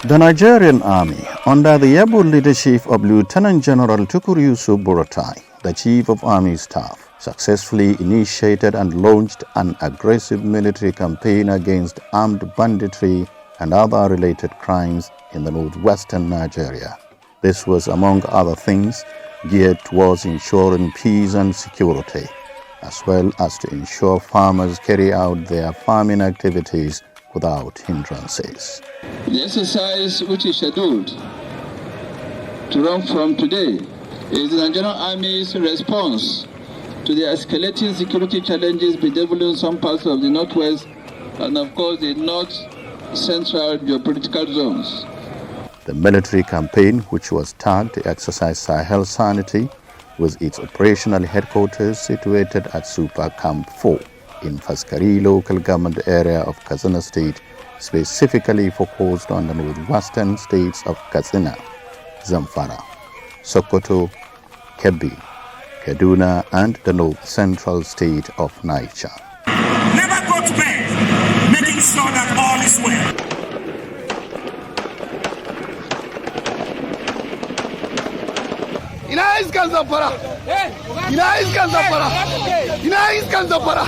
The Nigerian Army, under the able leadership of Lieutenant General Tukur Yusuf Buratai, the Chief of Army Staff, successfully initiated and launched an aggressive military campaign against armed banditry and other related crimes in the northwestern Nigeria. This was, among other things, geared towards ensuring peace and security, as well as to ensure farmers carry out their farming activities without hindrances. The exercise, which is scheduled to run from today, is the Nigerian Army's response to the escalating security challenges bedeviling some parts of the northwest and, of course, the north-central geopolitical zones. The military campaign, which was tagged Exercise Sahel Sanity, with its operational headquarters situated at Super Camp 4 in Faskari local government area of Katsina State, specifically focused on the northwestern states of Katsina, Zamfara, Sokoto, Kebbi, Kaduna, and the north-central state of Niger. Never go to bed, making sure that all is well. Ina iskan Zamfara! Ina iskan Zamfara! Ina iskan Zamfara!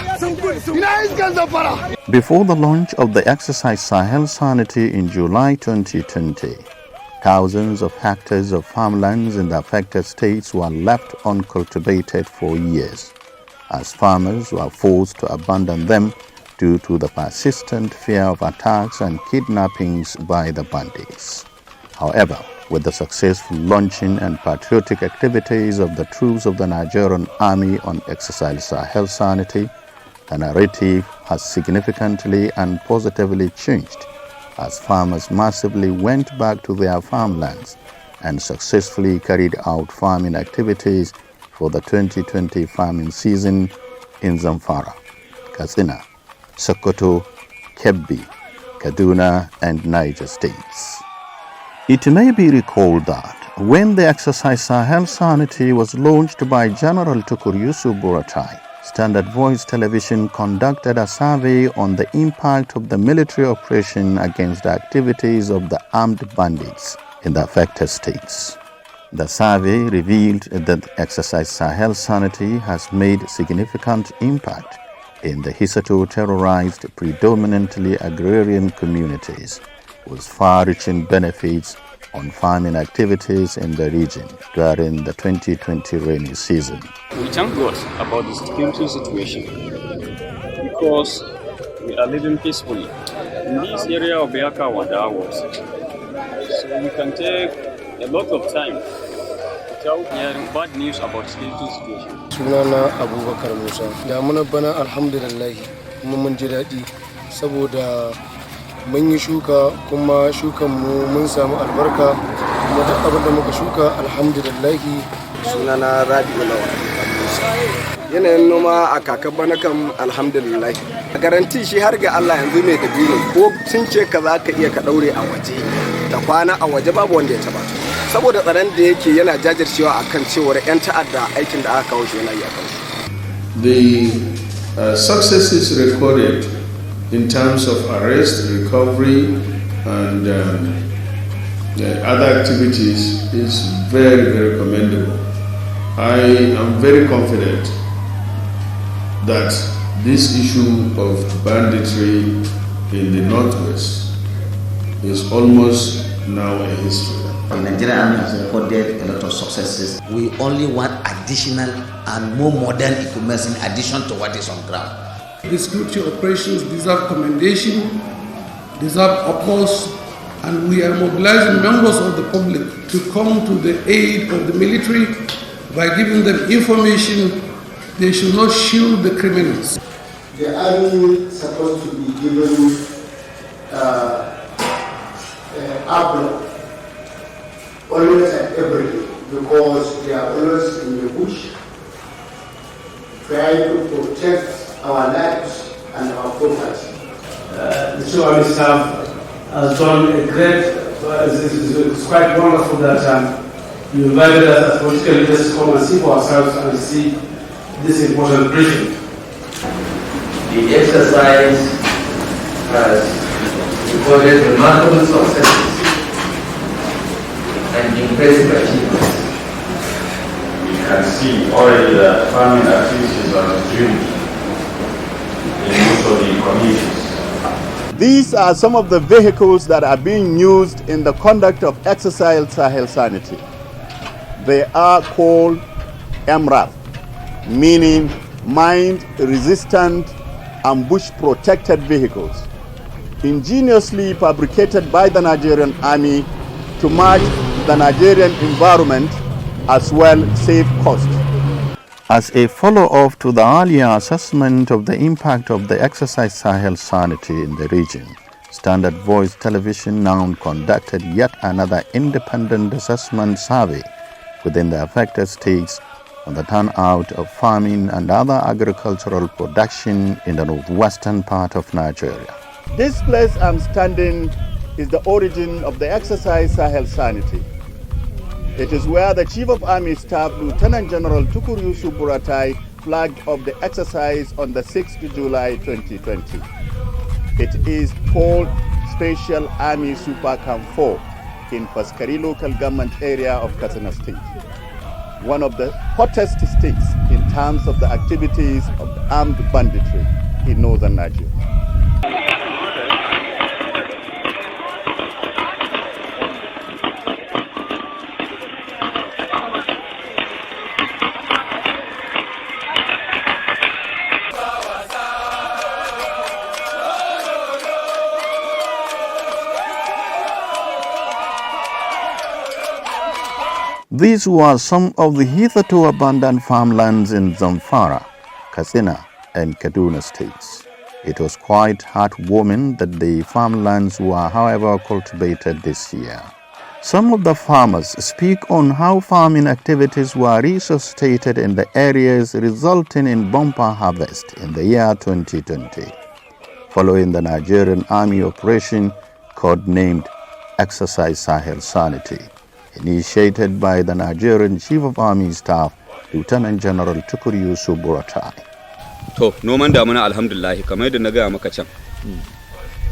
Ina iskan Zamfara! Before the launch of the Exercise Sahel Sanity in July 2020, thousands of hectares of farmlands in the affected states were left uncultivated for years, as farmers were forced to abandon them due to the persistent fear of attacks and kidnappings by the bandits. However, with the successful launching and patriotic activities of the troops of the Nigerian Army on Exercise Sahel Sanity, the narrative has significantly and positively changed, as farmers massively went back to their farmlands and successfully carried out farming activities for the 2020 farming season in Zamfara, Katsina, Sokoto, Kebbi, Kaduna, and Niger states. It may be recalled that when the Exercise Sahel Sanity was launched by General Tukur Yusuf Buratai, Standard Voice Television conducted a survey on the impact of the military operation against the activities of the armed bandits in the affected states. The survey revealed that Exercise Sahel Sanity has made significant impact in the hitherto terrorized, predominantly agrarian communities, with far-reaching benefits on farming activities in the region during the 2020 rainy season. We thank God about the security situation because we are living peacefully in this area of Beaka Wada was. So we can take a lot of time without hearing bad news about security situation. Sunana Abubakar Musa. Da muna bana alhamdulillah mun ji daɗi saboda mun yi shuka kuma shukan mu mun samu albarka kuma duk abin da muka shuka alhamdulillah. Sunana Rabi'u Lawan. Yanayin noma a kakar bana kam alhamdulillah. A garanti shi har ga Allah yanzu mai dabino ko sun ce ka za ka iya ka daure a waje da kwana a waje babu wanda ya taba. Saboda tsaron da yake yana jajircewa akan cewar 'yan ta'adda aikin da aka kawo shi yana yi a kansu. The successes recorded in terms of arrest, recovery, and other activities is very, very commendable. I am very confident that this issue of banditry in the Northwest is almost now a history. The Nigerian Army has recorded a lot of successes. We only want additional and more modern equipment in addition to what is on ground. The security operations deserve commendation, deserve applause, and we are mobilizing members of the public to come to the aid of the military by giving them information. They should not shield the criminals. The army is supposed to be given upload always and every day because they are always in the bush trying to protect our lives and our property. The two army staff has done a great, it's quite wonderful that you invited us as political leaders to come and see for ourselves and see this important briefing. The exercise has recorded remarkable successes and impressive achievements. We can see already that farming activities are resumed in most of the communities. These are some of the vehicles that are being used in the conduct of Exercise Sahel Sanity. They are called MRAP, meaning Mind-Resistant Ambush-Protected Vehicles, ingeniously fabricated by the Nigerian Army to match the Nigerian environment as well save cost. As a follow-up to the earlier assessment of the impact of the Exercise Sahel Sanity in the region, Standard Voice Television now conducted yet another independent assessment survey within the affected states on the turnout of farming and other agricultural production in the northwestern part of Nigeria. This place I'm standing is the origin of the Exercise Sahel Sanity. It is where the Chief of Army Staff, Lieutenant General Tukur Yusuf Buratai, flagged off the exercise on the 6th July 2020. It is called Special Army Super Camp 4 in Faskari local government area of Katsina State, one of the hottest states in terms of the activities of the armed banditry in northern Nigeria. These were some of the hitherto abandoned farmlands in Zamfara, Katsina, and Kaduna states. It was quite heartwarming that the farmlands were, however, cultivated this year. Some of the farmers speak on how farming activities were resuscitated in the areas, resulting in bumper harvest in the year 2020, following the Nigerian Army operation codenamed Exercise Sahel Sanity, initiated by the Nigerian Chief of Army Staff, Lieutenant General Tukur Yusuf Buratai. To, noman damuna alhamdulillah, kamar yadda na gaya maka can,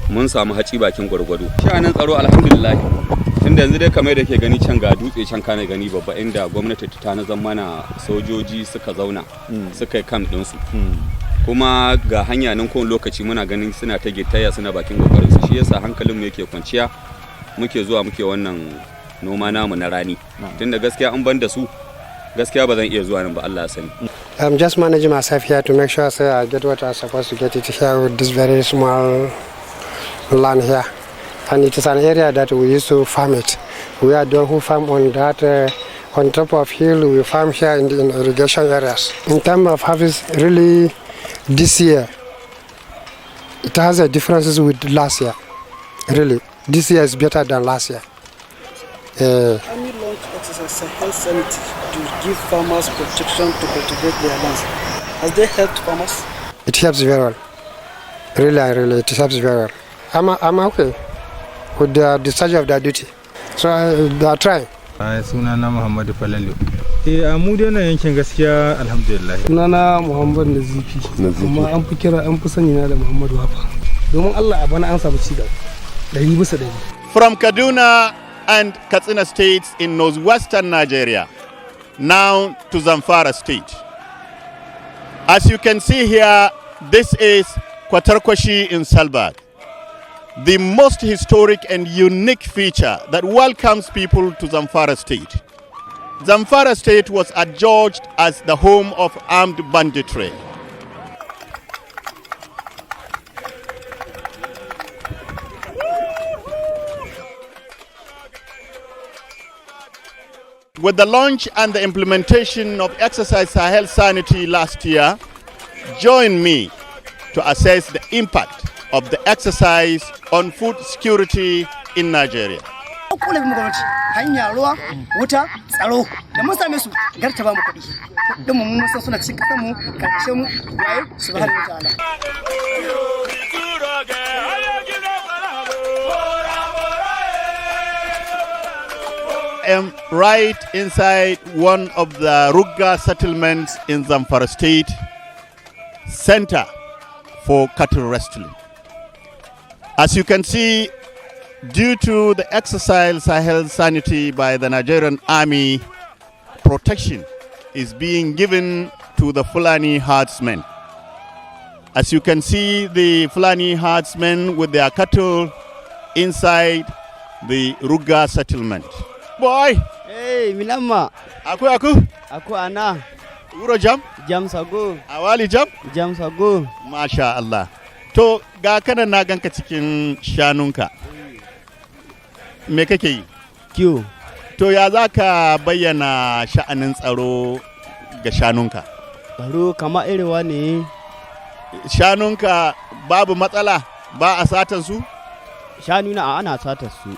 mun samu haci bakin gwargwado. Sha'anin tsaro alhamdulillah, tunda yanzu dai kamar yadda ke gani can ga dutse can kana gani babba inda gwamnati ta tanazan mana sojoji suka zauna, suka yi camp ɗinsu. Kuma ga hanya nan kowane lokaci muna ganin suna ta gitaya suna bakin kokarinsu, shi yasa hankalinmu yake kwanciya muke zuwa muke wannan noma namu na rani. Tunda gaskiya an ban da su, gaskiya ba zan iya zuwa nan ba, Allah ya sani. I'm just managing myself here to make sure I get what I'm supposed to get it here with this very small land here. And it is an area that we used to farm it. We are the one who farm on that, on top of hill, we farm here in the irrigation areas. In terms of harvest, really, this year, it has a differences with last year. Really, this year is better than last year. Army launched Exercise Sahel Sanity to give farmers protection to cultivate their lands. Has they helped farmers? It helps very well. Really, it helps very well. I'm okay with the discharge of their duty. So they are trying. Sunana Muhammadu Falalu. A mu dai na yankin gaskiya alhamdulillah. Sunana Muhammad Nazifi. Kuma an fi kira an fi sani na da Muhammadu Wafa. Domin Allah a bana an samu ci gaba. 100%. From Kaduna and Katsina states in northwestern Nigeria, now to Zamfara state. As you can see here, this is Kwatarkwashi in Salbag, the most historic and unique feature that welcomes people to Zamfara state. Zamfara state was adjudged as the home of armed banditry. With the launch and the implementation of Exercise Sahel Sanity last year, join me to assess the impact of the exercise on food security in Nigeria. Hanya ruwa, wuta, tsaro da mun same su garta ba mu kuɗi. Kuɗin mu mun san suna cikin kasar mu, karshe mu waye subhanahu wa ta'ala. I am right inside one of the Rugga settlements in Zamfara state, center for cattle wrestling. As you can see, Due to the exercise Sahel Sanity by the Nigerian Army, protection is being given to the Fulani herdsmen. As you can see, the Fulani herdsmen with their cattle inside the Ruga settlement. Boy! Hey, Milama! Aku ana. Uro jam? Jam sago. Awali jam? Jam sago. Masha Allah. To ga kana na ganka cikin shanunka. Me kake yi? Kiwo. To ya za ka bayyana sha'anin tsaro ga shanunka? Tsaro kama irewa ne. Shanunka babu matsala, ba a satan su? Shanuna ana satan su.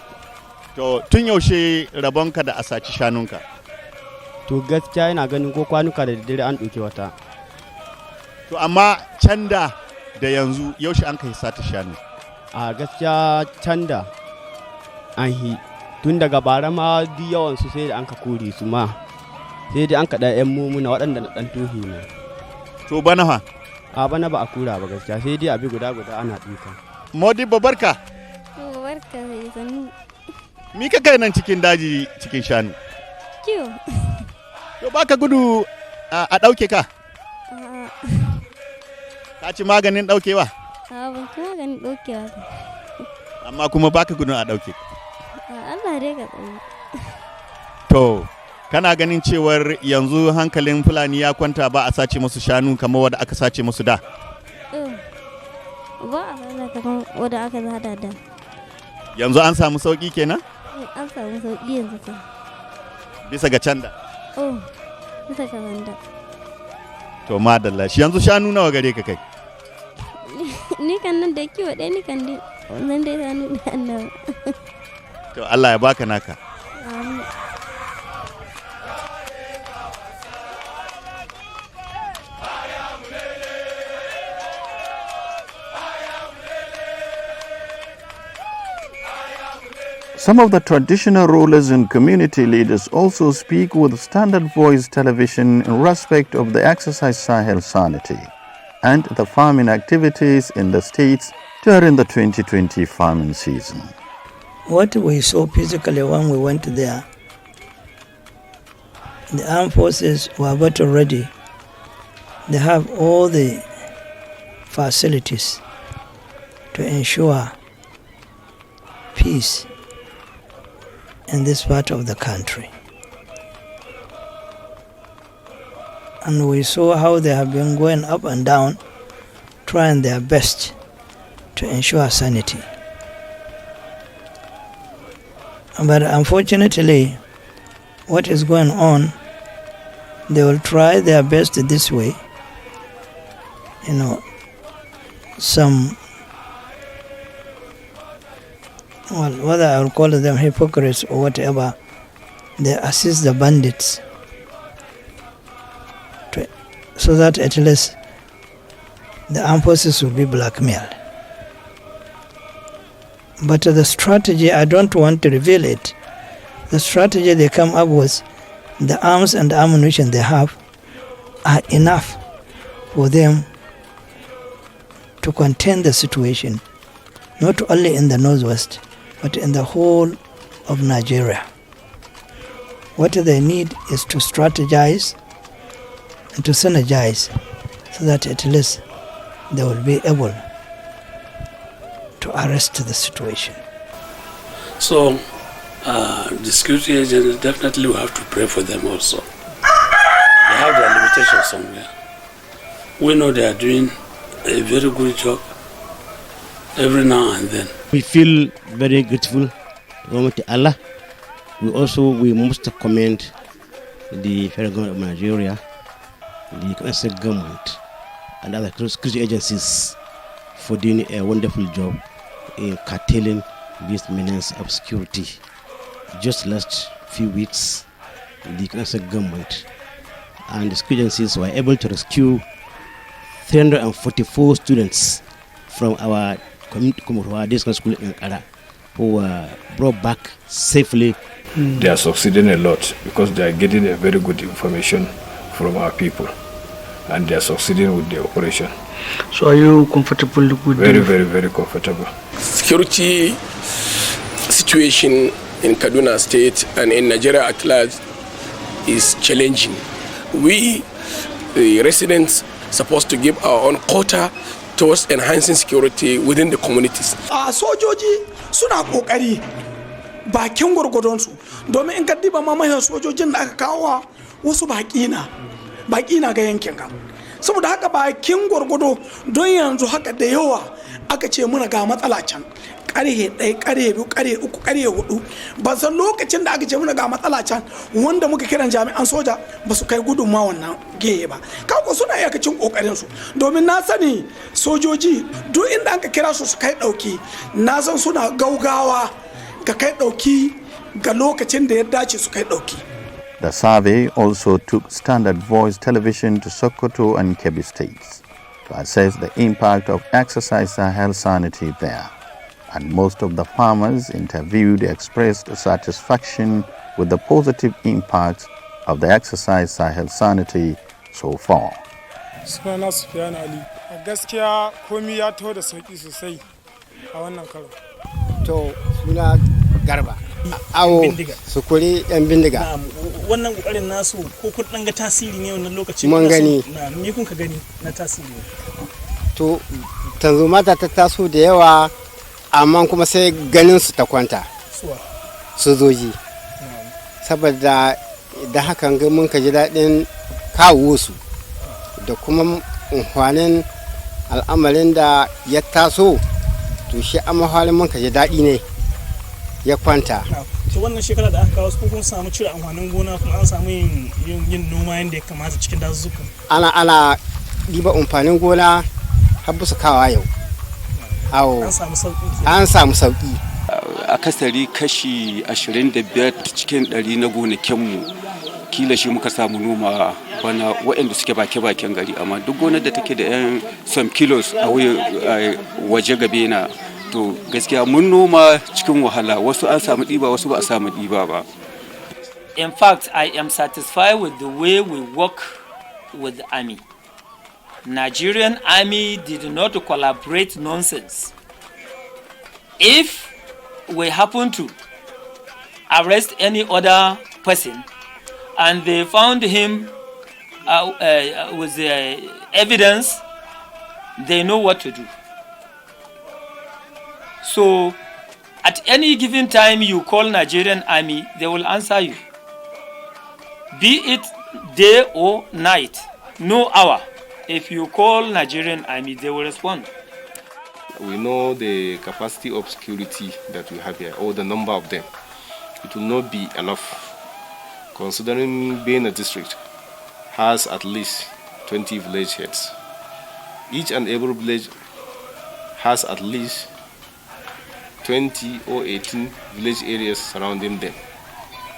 To tun yaushe rabonka da a saci shanunka? To gaskiya yana ganin ko kwanuka da daddare an ɗauke wata. To amma canda da yanzu yaushe an kai sata shanu? A gaskiya canda an yi tun daga bara ma duk yawan su sai da an ka kore su ma sai dai an ka ɗan 'yan mumuna waɗanda na ɗan tohi ne. To bana fa? A bana ba a kura ba gaskiya sai dai abi guda ana ɗuka. Modibo barka. Barka sai sanu. Mi ka kai nan cikin daji cikin shanu? Kiyo. To baka gudu a ɗauke ka? Ka ci maganin ɗaukewa? Ban ci maganin ɗaukewa ba. Amma kuma baka gudun a ɗauke ka? Allah dai ka tsaye. To, kana ganin cewar yanzu hankalin Fulani ya kwanta ba a sace musu shanu kamar wadda aka sace musu da? Ba a sace kamar wadda aka zada da. Yanzu an samu sauƙi kenan? An samu sauƙi yanzu ce. Bisa ga can da? Bisa ga wanda. To madalla, shi yanzu shanu nawa gare ka kai? Ni kan nan da kiwo ɗaya ni kan nan dai shanu da annawa. To Allah ya baka naka. Amin. Some of the traditional rulers and community leaders also speak with Standard Voice Television in respect of the exercise Sahel Sanity and the farming activities in the states during the 2020 farming season. What we saw physically when we went there, the armed forces were battle ready. They have all the facilities to ensure peace in this part of the country. And we saw how they have been going up and down, trying their best to ensure sanity. But unfortunately, what is going on, they will try their best this way. Some, whether I will call them hypocrites or whatever, they assist the bandits so that at least the armed forces will be blackmailed. But the strategy, I don't want to reveal it. The strategy they come up with, the arms and the ammunition they have, are enough for them to contain the situation, not only in the northwest, but in the whole of Nigeria. What they need is to strategize and to synergize so that at least they will be able to arrest the situation. So the security agents definitely will have to pray for them also. They have their limitations somewhere. We know they are doing a very good job every now and then. We feel very grateful to Allah. We must commend the federal government of Nigeria, the state government, and other security agencies for doing a wonderful job in curtailing this menace of security. Just last few weeks, the state government and the security agencies were able to rescue 344 students from our community school in Ankara who were brought back safely. They are succeeding a lot because they are getting a very good information from our people and they are succeeding with the operation. So are you comfortable with very comfortable. Security situation in Kaduna State and in Nigeria at large is challenging. We, the residents, supposed to give our own quota towards enhancing security within the communities. Sojoji suna kokari bakin gurgurdonsu domin in ka diba mamayan sojojin da aka kawo wasu baki na ga yankin ka. Saboda haka bakin gurgudo don yanzu haka da yawa aka ce muna ga matsala can. Karhe 1, karhe 2, karhe 3, karhe 4 ba san lokacin da aka ce muna ga matsala can wanda muka kiran jami'an soja ba su kai gudunma wannan geye ba kako suna iyakacin kokarin su domin na sani sojoji duk inda aka kira su kai dauki na san suna gaugawa ga kai dauki ga lokacin da ya dace su kai dauki. The survey also took Standard Voice Television to Sokoto and Kebbi states to assess the impact of Exercise Sahel Sanity there. And most of the farmers interviewed expressed satisfaction with the positive impact of the Exercise Sahel Sanity so far. Sunana Sufyan Ali. Gaskiya komi ya taho da sauki sosai a wannan karo. To suna Garba. Awo sukuri yan bindiga. Wannan kokarin nasu ko kun dan ga tasiri ne wannan lokacin? Mun gani. Me kun ka gani na tasiri? To tanzuma ta taso da yawa amma kuma sai ganin su ta kwanta su zoji saboda da hakan ga mun ka ji daɗin kawo su da kuma amfanin al'amarin da ya taso to shi amma halin mun ka ji daɗi ne ya kwanta. To wannan shekara da aka kawo su kun samu cire amfanin gona kuma an samu yin noma yadda ya kamata cikin dazuzzuka. Ana ɗiba amfanin gona har bisa kawa yau. An samu sauki. Akasari kashi 25 cikin 100 na gonakinmu kila shi muka samu noma bana waɗanda suke bake-baken gari amma duk gonar da take da yan some kilos a waje gabe na to gaskiya mun noma cikin wahala wasu an samu ɗiba wasu ba a samu ɗiba ba. In fact, I am satisfied with the way we work with the army. Nigerian army did not collaborate nonsense. If we happen to arrest any other person and they found him with evidence, they know what to do. So at any given time you call Nigerian army, they will answer you. Be it day or night, no hour. If you call Nigerian army, they will respond. We know the capacity of security that we have here, or the number of them. It will not be enough, considering being a district has at least 20 village heads. Each and every village has at least 20 or 18 village areas surrounding them.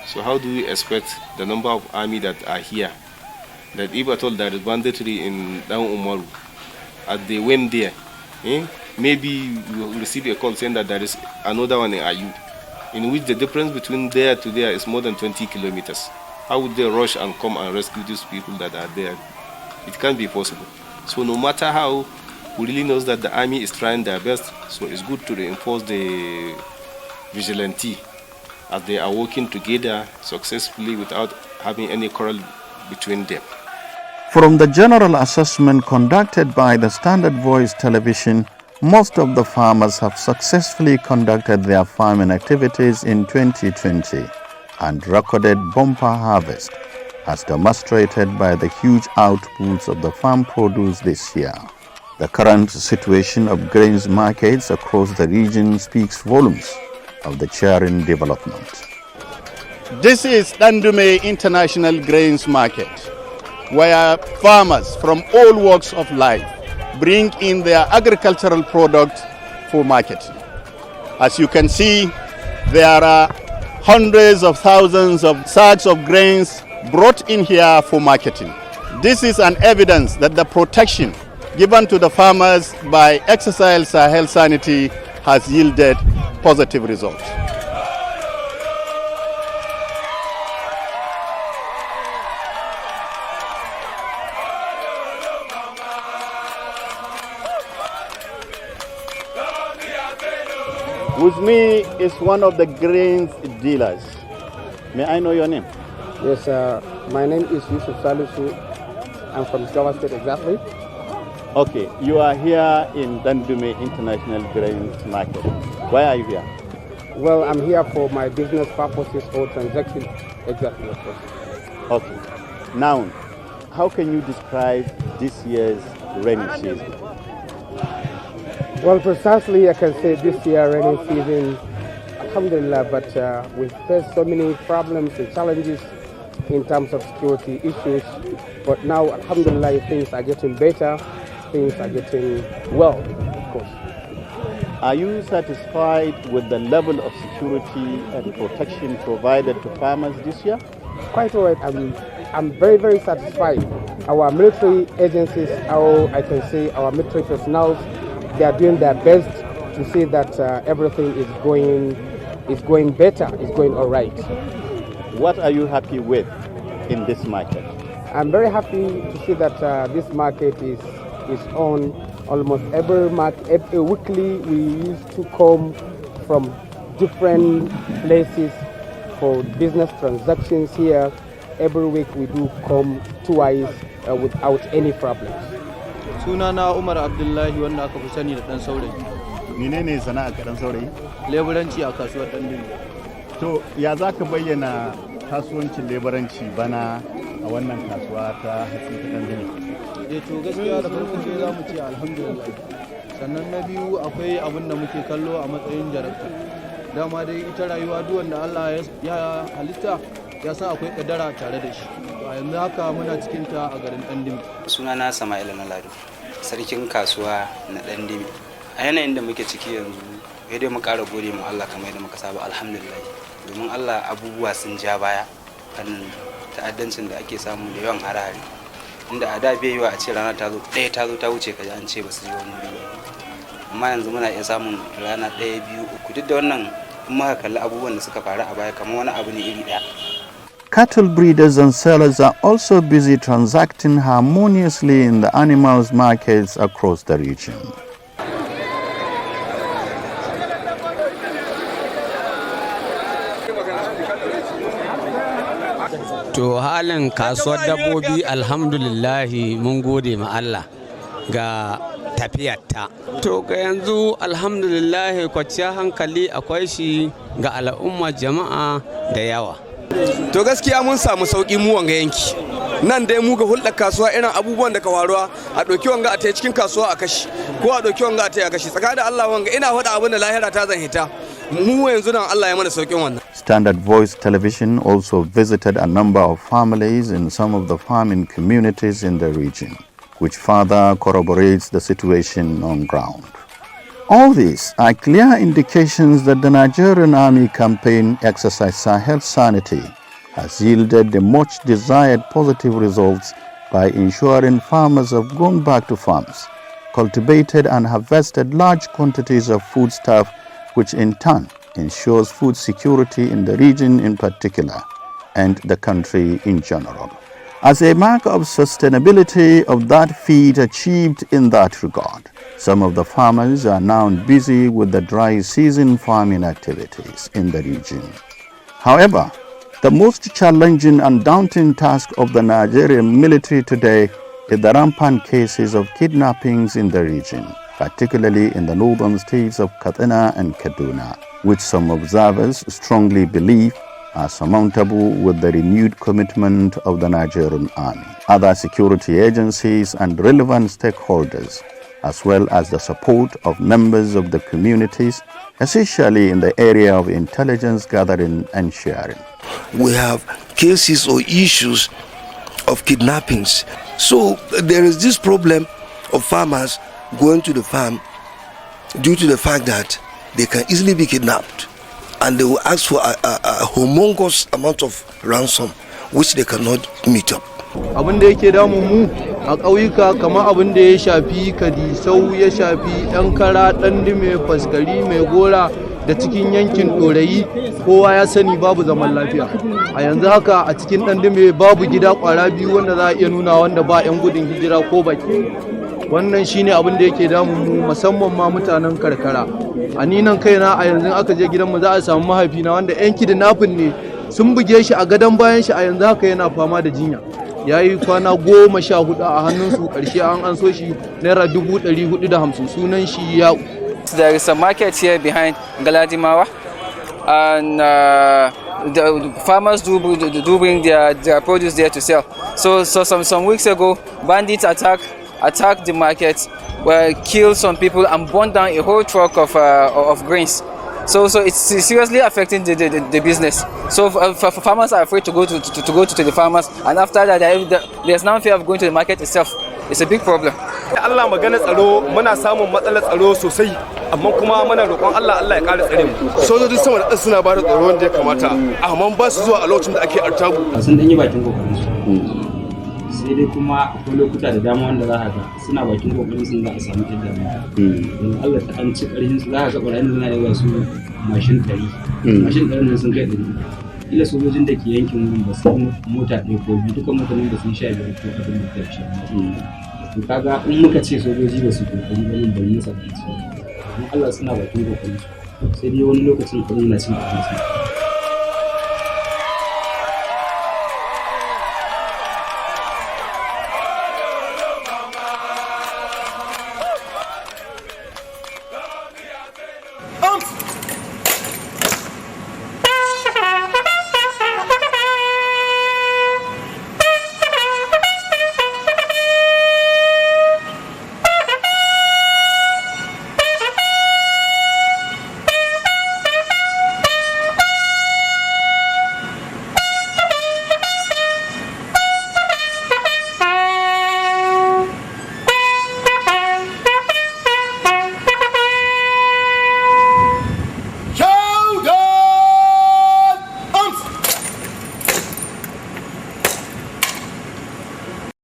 So how do we expect the number of army that are here, that if at all there is banditry in Down Umaru, as they went there, maybe you will receive a call saying that there is another one in Ayu, in which the difference between there to there is more than 20 kilometers. How would they rush and come and rescue these people that are there? It can't be possible. So no matter how, we really know that the army is trying their best, so it's good to reinforce the vigilante as they are working together successfully without having any quarrel between them. From the general assessment conducted by the Standard Voice Television, most of the farmers have successfully conducted their farming activities in 2020 and recorded bumper harvest, as demonstrated by the huge outputs of the farm produce this year. The current situation of grains markets across the region speaks volumes of the cheering development. This is Dandume International Grains Market, where farmers from all walks of life bring in their agricultural product for marketing. As you can see, there are hundreds of thousands of sacks of grains brought in here for marketing. This is an evidence that the protection given to the farmers by Exercise Sahel Sanity has yielded positive results. With me is one of the grains dealers. May I know your name? Yes, my name is Yusuf Salisu. I'm from Jigawa State exactly. Okay, you are here in Dandume International Grains Market. Why are you here? Well, I'm here for my business purposes or transaction. Exactly, of course. Okay. Now, how can you describe this year's rainy season? Well, precisely, I can say this year rainy season, alhamdulillah, but we face so many problems and challenges in terms of security issues. But now, alhamdulillah, things are getting better. Things are getting well, of course. Are you satisfied with the level of security and protection provided to farmers this year? Quite all right. I'm very, very satisfied. Our military agencies, I can say our military personnel, they are doing their best to see that everything is going better, is going all right. What are you happy with in this market? I'm very happy to see that this market is on almost every weekly. We used to come from different places for business transactions here. Every week we do come twice without any problems. Sunana Umar Abdullahi wanda aka fi sani da dan saurayi. Menene sana'a ka dan saurayi? Leburanci a kasuwar Dandume. To ya zaka bayyana kasuwancin leburanci bana a wannan kasuwa ta hatsi ta Dandume? To gaskiya da farko dai za mu ce alhamdulillah. Sannan na biyu akwai abin da muke kallo a matsayin jarabta. Dama dai ita rayuwa duk wanda Allah ya halitta ya san akwai kadara tare da shi. A yanzu haka muna cikin ta a garin Dandume. Sunana Sama'ila na Lado, sarkin kasuwa na Dandume. A yanayin da muke ciki yanzu, sai dai mu ƙara gode mu Allah kamar yadda muka saba alhamdulillah. Domin Allah abubuwa sun ja baya kan ta'addancin da ake samu da yawan harare. Inda a da bai yiwa a ce rana ta zo ta wuce kaji an ce ba su yi wani wuri amma yanzu muna iya samun rana 1, 2, 3 duk da wannan in muka kalli abubuwan da suka faru a baya kamar wani abu ne iri daya. Cattle breeders and sellers are also busy transacting harmoniously in the animals markets across the region. To halin kasuwar dabbobi alhamdulillahi mun gode ma Allah ga tafiyarta. To ga yanzu alhamdulillahi kwanciyar hankali akwai shi ga al'ummar jama'a da yawa. To gaskiya mun samu sauki mu wanga yanki. Nan dai mu ga hulɗar kasuwa irin abubuwan da ka faruwa a ɗauki wanga a ta cikin kasuwa a kashi ko a ɗauki wanga a ta kashi tsakanin da Allah wanga ina faɗa abin da lahira ta zan hita. Mu yanzu nan Allah ya mana saukin wannan. Standard Voice Television also visited a number of families in some of the farming communities in the region, which further corroborates the situation on ground. All these are clear indications that the Nigerian Army campaign Exercise Sahel Sanity has yielded the much desired positive results by ensuring farmers have gone back to farms, cultivated and harvested large quantities of foodstuff, which in turn ensures food security in the region in particular and the country in general. As a mark of sustainability of that feat achieved in that regard, some of the farmers are now busy with the dry season farming activities in the region. However, the most challenging and daunting task of the Nigerian military today is the rampant cases of kidnappings in the region, particularly in the northern states of Katsina and Kaduna, which some observers strongly believe are surmountable with the renewed commitment of the Nigerian Army, other security agencies and relevant stakeholders, as well as the support of members of the communities, especially in the area of intelligence gathering and sharing. We have cases or issues of kidnappings. So there is this problem of farmers going to the farm due to the fact that they can easily be kidnapped and they will ask for a humongous amount of ransom which they cannot meet up. Abin da yake damu mu a ƙauyuka kamar abin da ya shafi Kadisau, ya shafi ɗan kara, Dandume, Faskari, Mai Gora da cikin yankin Ɗorayi kowa ya sani babu zaman lafiya. A yanzu haka a cikin Dandume babu gida ƙwara biyu wanda za a iya nuna wanda ba 'yan gudun hijira ko baki. wannan shine abin da yake damun mu musamman ma mutanen karkara. A ni nan kaina a yanzu aka je gidanmu za a samu mahaifina wanda yan kidnapping ne sun buge shi a gadon bayan shi, a yanzu haka yana fama da jinya. Ya yi kwana 14 a hannunsu, ƙarshe an so shi naira 450. sunan shi ya. There is a market here behind Galadimawa, and the farmers do bring their produce there to sell. So some weeks ago, bandits attacked the market, killed some people and burned down a whole truck of grains. So it's seriously affecting the business. So farmers are afraid to go to the farmers, and after that there's now fear of going to the market itself. It's a big problem. Allah magana tsaro, muna samun matsalar tsaro sosai, amma kuma muna roƙon Allah ya ƙara tsare mu. Sojojin sama da suna ba da tsaro wanda ya kamata, amma ba su zuwa a lokacin da ake artabu. Sun dan yi bakin kokarin su. Sai dai kuma akwai lokuta da dama wanda za ka ga suna bakin kokarin sun za a samu yadda don Allah ta an ci ƙarfin su za ka ga ɓarayin suna yawa su mashin 100. Mashin 100 nan sun kai 100. Ila sojojin da ke yankin wurin ba su mota ɗaya ko biyu, duka mutanen da sun 15 ko abin da ya shi. To kaga in muka ce sojoji ba su kokari ba nan bari nasa ba su. Allah suna bakin kokarin su. Sai dai wani lokacin kuma na cin abinci.